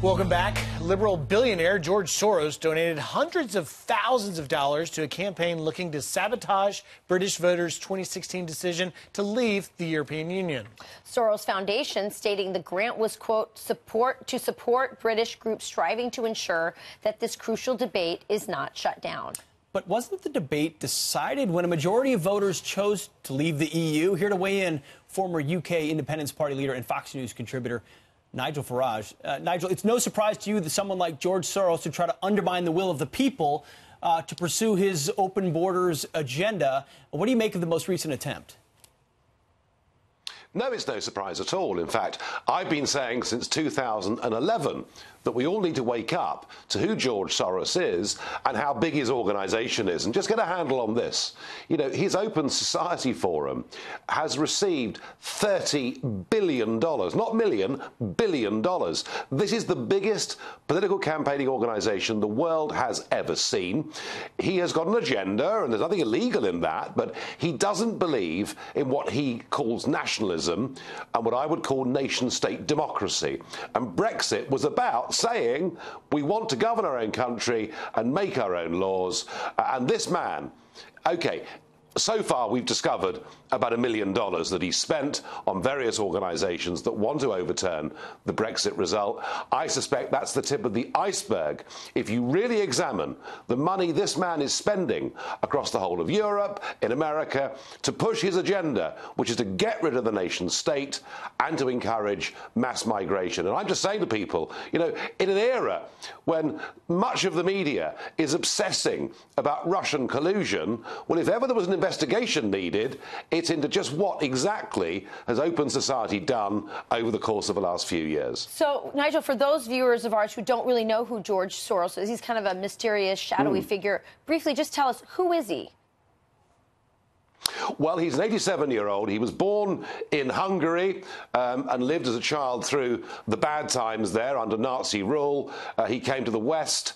Welcome back. Liberal billionaire George Soros donated hundreds of thousands of dollars to a campaign looking to sabotage British voters' 2016 decision to leave the European Union. Soros Foundation stating the grant was, quote, to support British groups striving to ensure that this crucial debate is not shut down. But wasn't the debate decided when a majority of voters chose to leave the EU? Here to weigh in, former UK Independence Party leader and Fox News contributor Nigel Farage. Nigel, it's no surprise to you that someone like George Soros would try to undermine the will of the people to pursue his open borders agenda. What do you make of the most recent attempt? No, it's no surprise at all. In fact, I've been saying since 2011 that we all need to wake up to who George Soros is and how big his organisation is, and just get a handle on this. You know, his Open Society Forum has received $30 billion, not million, $1 billion. This is the biggest political campaigning organisation the world has ever seen. He has got an agenda, and there's nothing illegal in that, but he doesn't believe in what he calls nationalism and what I would call nation-state democracy. And Brexit was about saying we want to govern our own country and make our own laws. And this man, OK, so far we've discovered about $1 million that he spent on various organisations that want to overturn the Brexit result. I suspect that's the tip of the iceberg. If you really examine the money this man is spending across the whole of Europe, in America, to push his agenda, which is to get rid of the nation state and to encourage mass migration. And I'm just saying to people, you know, in an era when much of the media is obsessing about Russian collusion, well, if ever there was an investigation needed, it's into just what exactly has Open Society done over the course of the last few years. So, Nigel, for those viewers of ours who don't really know who George Soros is, he's kind of a mysterious, shadowy figure. Briefly, just tell us, who is he? Well, he's an 87-year-old. He was born in Hungary and lived as a child through the bad times there under Nazi rule. He came to the West,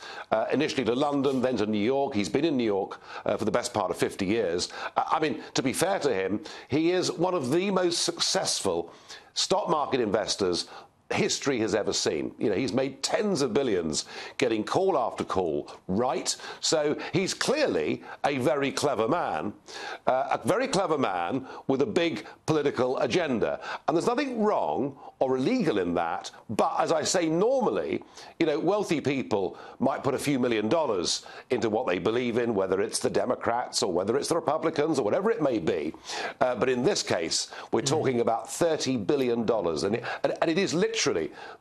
initially to London, then to New York. He's been in New York for the best part of 50 years. I mean, to be fair to him, he is one of the most successful stock market investors history has ever seen. You know, he's made tens of billions getting call after call right. So he's clearly a very clever man with a big political agenda. And there's nothing wrong or illegal in that. But as I say, normally, you know, wealthy people might put a few $1 million into what they believe in, whether it's the Democrats or whether it's the Republicans or whatever it may be. But in this case, we're talking about $30 billion. And it is literally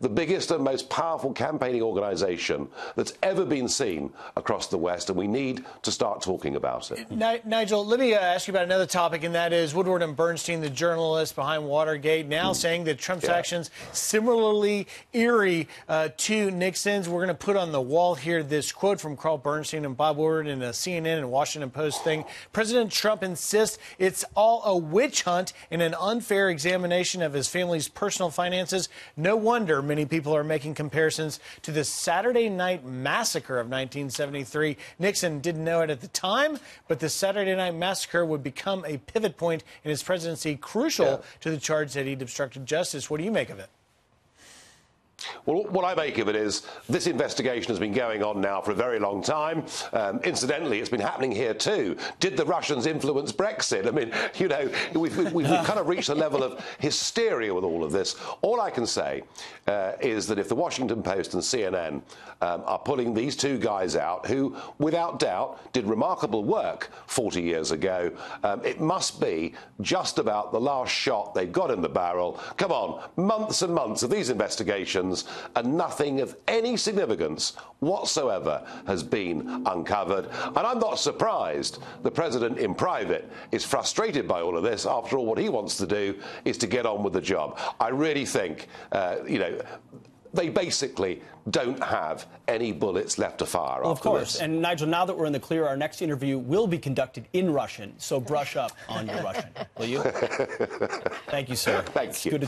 the biggest and most powerful campaigning organisation that's ever been seen across the West, and we need to start talking about it. Nigel, let me ask you about another topic, and that is Woodward and Bernstein, the journalists behind Watergate, now saying that Trump's actions similarly eerie to Nixon's. We're going to put on the wall here this quote from Carl Bernstein and Bob Woodward in a CNN and Washington Post thing. President Trump insists it's all a witch hunt and an unfair examination of his family's personal finances. No wonder many people are making comparisons to the Saturday Night Massacre of 1973. Nixon didn't know it at the time, but the Saturday Night Massacre would become a pivot point in his presidency, crucial to the charge that he'd obstructed justice. What do you make of it? Well, what I make of it is this investigation has been going on now for a very long time. Incidentally, it's been happening here too. Did the Russians influence Brexit? I mean, you know, we've kind of reached a level of hysteria with all of this. All I can say is that if the Washington Post and CNN are pulling these two guys out, who without doubt did remarkable work 40 years ago, it must be just about the last shot they've got in the barrel. Come on, months and months of these investigations, and nothing of any significance whatsoever has been uncovered. And I'm not surprised the president in private is frustrated by all of this. After all, what he wants to do is to get on with the job. I really think, you know, they basically don't have any bullets left to fire. Well, of course. And Nigel, now that we're in the clear, our next interview will be conducted in Russian. So brush up on your Russian, will you? Thank you, sir. Thank you. Good to